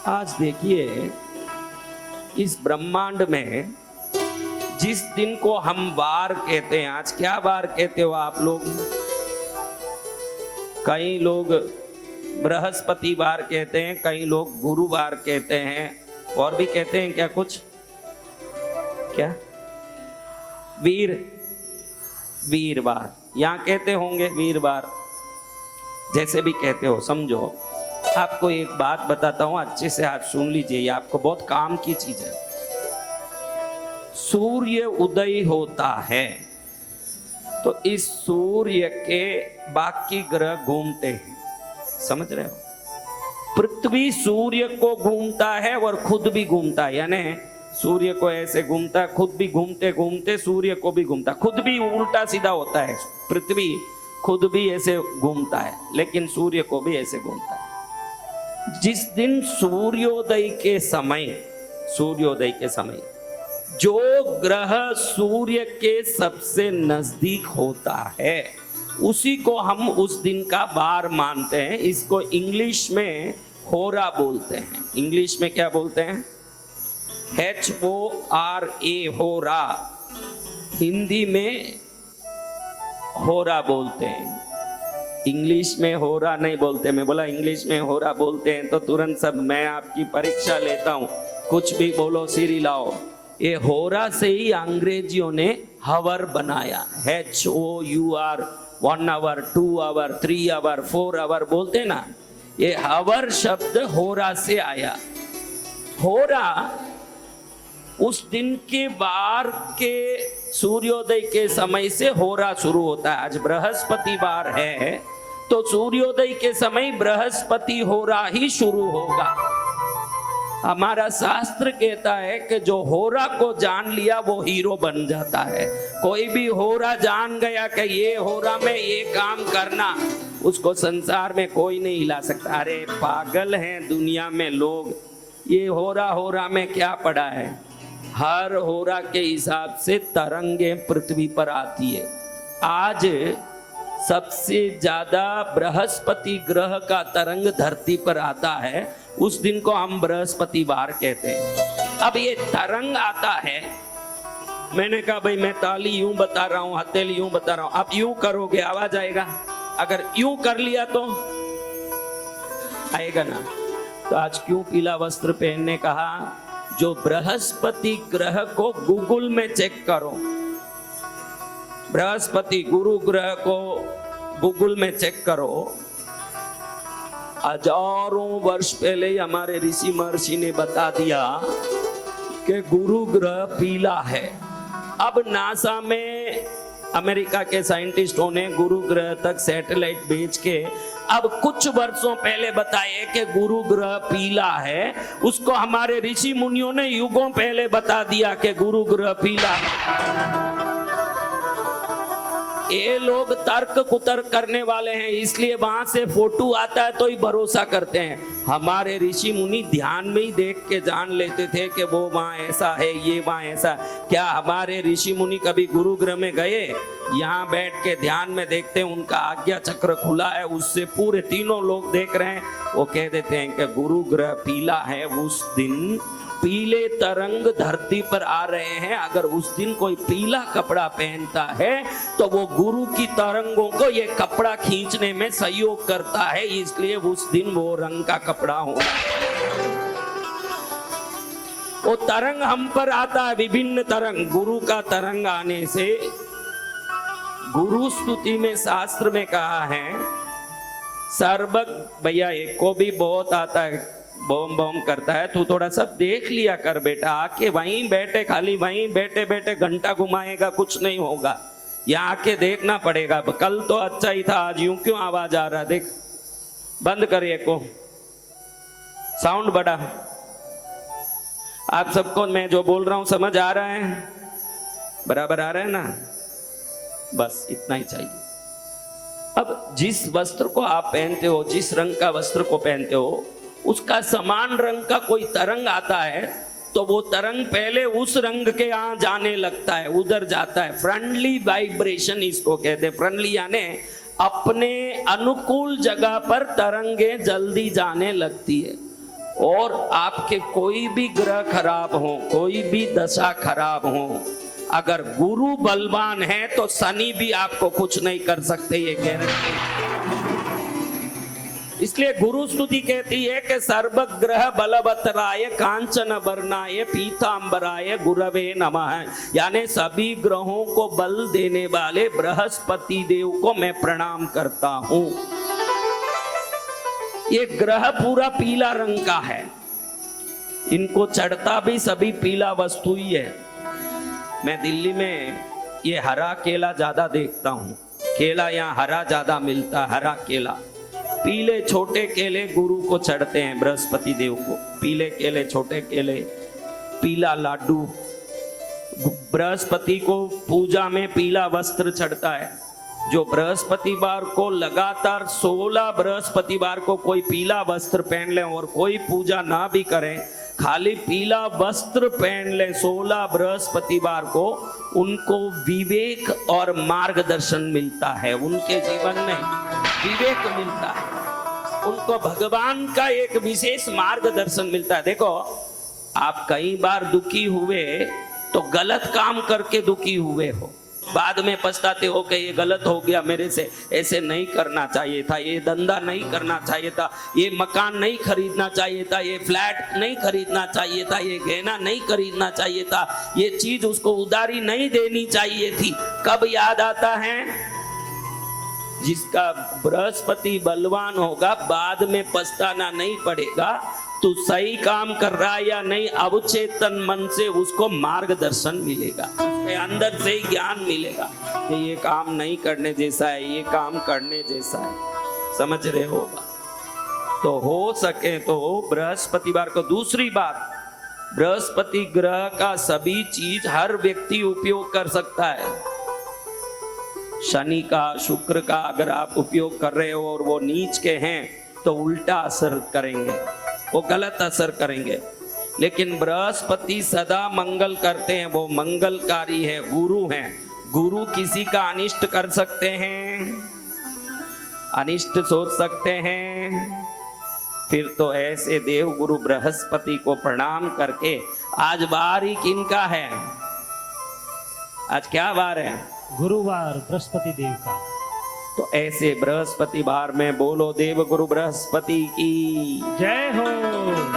आज देखिए इस ब्रह्मांड में जिस दिन को हम वार कहते हैं, आज क्या वार कहते हो आप लोग? कई लोग बृहस्पतिवार कहते हैं, कई लोग गुरुवार कहते हैं, और भी कहते हैं क्या कुछ? क्या? वीरवार यहाँ कहते होंगे, वीरवार जैसे भी कहते हो समझो। आपको एक बात बताता हूं, अच्छे से आप सुन लीजिए, ये आपको बहुत काम की चीज है। सूर्य उदय होता है तो इस सूर्य के बाकी ग्रह घूमते हैं, समझ रहे हो? पृथ्वी सूर्य को घूमता है और खुद भी घूमता है, यानी सूर्य को ऐसे घूमता है, खुद भी घूमते घूमते सूर्य को भी घूमता है, खुद भी उल्टा सीधा होता है। पृथ्वी खुद भी ऐसे घूमता है लेकिन सूर्य को भी ऐसे घूमता है। जिस दिन सूर्योदय के समय जो ग्रह सूर्य के सबसे नजदीक होता है उसी को हम उस दिन का वार मानते हैं। इसको इंग्लिश में होरा बोलते हैं। इंग्लिश में क्या बोलते हैं? HORA, होरा। हिंदी में होरा बोलते हैं, इंग्लिश में होरा नहीं बोलते। मैं बोला इंग्लिश में होरा बोलते हैं तो तुरंत सब मैं आपकी परीक्षा लेता हूं, कुछ भी बोलो सिरी लाओ। ये होरा से ही अंग्रेजियों ने हवर बनाया, HOUR, 1 hour, 2 hour, 3 hour, 4 hour बोलते ना, ये हवर शब्द होरा से आया। होरा उस दिन के वार के सूर्योदय के समय से होरा शुरू होता है। आज बृहस्पतिवार है तो सूर्योदय के समय बृहस्पति होरा ही शुरू होगा। हमारा शास्त्र कहता है कि जो होरा को जान लिया वो हीरो बन जाता है। कोई भी होरा जान गया कि ये होरा में ये काम करना, उसको संसार में कोई नहीं हिला सकता। अरे पागल हैं दुनिया में लोग, ये होरा में क्या पड़ा है? हर होरा के हिसाब से तरंगे पृथ्वी पर आती है। आज सबसे ज्यादा बृहस्पति ग्रह का तरंग धरती पर आता है, उस दिन को हम बृहस्पतिवार कहते हैं। अब ये तरंग आता है, मैंने कहा भाई मैं ताली यूं बता रहा हूं, हथेली यूं बता रहा हूं, आप यूं करोगे आवाज आएगा? अगर यूं कर लिया तो आएगा ना। तो आज क्यों पीला वस्त्र पहनने कहा? जो बृहस्पति ग्रह को गूगल में चेक करो, बृहस्पति गुरु ग्रह को गूगल में चेक करो। हजारों वर्ष पहले ही हमारे ऋषि महर्षि ने बता दिया कि गुरु ग्रह पीला है। अब नासा में अमेरिका के साइंटिस्टों ने गुरु ग्रह तक सैटेलाइट भेज के अब कुछ वर्षों पहले बताए कि गुरु ग्रह पीला है। उसको हमारे ऋषि मुनियों ने युगों पहले बता दिया कि गुरु ग्रह पीला है। ये लोग तर्क कुतर्क करने वाले हैं, इसलिए वहां से फोटो आता है तो ही भरोसा करते हैं। हमारे ऋषि मुनि ध्यान में ही देख के जान लेते थे कि वो वहां ऐसा है, ये वहां ऐसा। क्या हमारे ऋषि मुनि कभी गुरु ग्रह में गए? यहाँ बैठ के ध्यान में देखते हैं, उनका आज्ञा चक्र खुला है, उससे पूरे तीनों लोग देख रहे हैं। वो कह देते हैं कि गुरु ग्रह पीला है। उस दिन पीले तरंग धरती पर आ रहे हैं। अगर उस दिन कोई पीला कपड़ा पहनता है तो वो गुरु की तरंगों को ये कपड़ा खींचने में सहयोग करता है, इसलिए उस दिन वो रंग का कपड़ा हो। वो तरंग हम पर आता है, विभिन्न तरंग। गुरु का तरंग आने से गुरु स्तुति में शास्त्र में कहा है, सर्वज्ञ भैया एक को भी बहुत आता है, बम बम करता है, तू थोड़ा सा देख लिया कर बेटा, आके वहीं बैठे, खाली वहीं बैठे बैठे घंटा घुमाएगा कुछ नहीं होगा। यहाँ आके देखना पड़ेगा। कल तो अच्छा ही था, आज यूं क्यों आवाज आ रहा? देख, बंद करिए को, साउंड बढ़ा। आप सबको मैं जो बोल रहा हूं समझ आ रहा है? बराबर आ रहा है ना? बस इतना ही चाहिए। अब जिस वस्त्र को आप पहनते हो, जिस रंग का वस्त्र को पहनते हो, उसका समान रंग का कोई तरंग आता है तो वो तरंग पहले उस रंग के यहाँ जाने लगता है, उधर जाता है। फ्रेंडली वाइब्रेशन इसको कहते हैं। फ्रेंडली यानी अपने अनुकूल जगह पर तरंगे जल्दी जाने लगती है। और आपके कोई भी ग्रह खराब हो, कोई भी दशा खराब हो, अगर गुरु बलवान है तो शनि भी आपको कुछ नहीं कर सकते, ये गारंटी। इसलिए गुरु स्तुति कहती है कि सर्वग्रह बलवतराय कांचन वर्णाय पीतांबराय गुरवे नमः, यानी सभी ग्रहों को बल देने वाले बृहस्पति देव को मैं प्रणाम करता हूं। ये ग्रह पूरा पीला रंग का है, इनको चढ़ता भी सभी पीला वस्तु ही है। मैं दिल्ली में ये हरा केला ज्यादा देखता हूँ, केला यहाँ हरा ज्यादा मिलता, हरा केला। पीले छोटे केले गुरु को चढ़ते हैं, बृहस्पति देव को पीले केले, छोटे केले, पीला लाडू। बृहस्पति को पूजा में पीला वस्त्र चढ़ता है। जो बृहस्पतिवार को लगातार 16 बृहस्पतिवार को कोई पीला वस्त्र पहन ले और कोई पूजा ना भी करें, खाली पीला वस्त्र पहन ले 16 बृहस्पतिवार को, उनको विवेक और मार्गदर्शन मिलता है, उनके जीवन में विवेक मिलता है, उनको भगवान का एक विशेष मार्गदर्शन मिलता है। देखो, आप कई बार दुखी हुए तो गलत काम करके दुखी हुए हो, बाद में पछताते हो कि ये गलत हो गया मेरे से, ऐसे नहीं करना चाहिए था, ये धंधा नहीं करना चाहिए था, ये मकान नहीं खरीदना चाहिए था, ये फ्लैट नहीं खरीदना चाहिए था, ये गहना नहीं खरीदना चाहिए था, ये चीज उसको उधारी नहीं देनी चाहिए थी। कब याद आता है? जिसका बृहस्पति बलवान होगा, बाद में पछताना नहीं पड़ेगा। तू सही काम कर रहा है या नहीं, अवचेतन मन से उसको मार्गदर्शन मिलेगा, उसके अंदर से ही ज्ञान मिलेगा कि ये काम नहीं करने जैसा है, ये काम करने जैसा है। समझ रहे हो? तो हो सके तो बृहस्पतिवार को। दूसरी बात, बृहस्पति ग्रह का सभी चीज हर व्यक्ति उपयोग कर सकता है। शनि का, शुक्र का अगर आप उपयोग कर रहे हो और वो नीच के हैं तो उल्टा असर करेंगे, वो गलत असर करेंगे। लेकिन बृहस्पति सदा मंगल करते हैं, वो मंगलकारी है, गुरु हैं। गुरु किसी का अनिष्ट कर सकते हैं, अनिष्ट सोच सकते हैं। फिर तो ऐसे देव गुरु बृहस्पति को प्रणाम करके, आज वार ही किनका है? आज क्या वार है? गुरुवार, बृहस्पति देव का। तो ऐसे बृहस्पति वार में बोलो देव गुरु बृहस्पति की जय हो।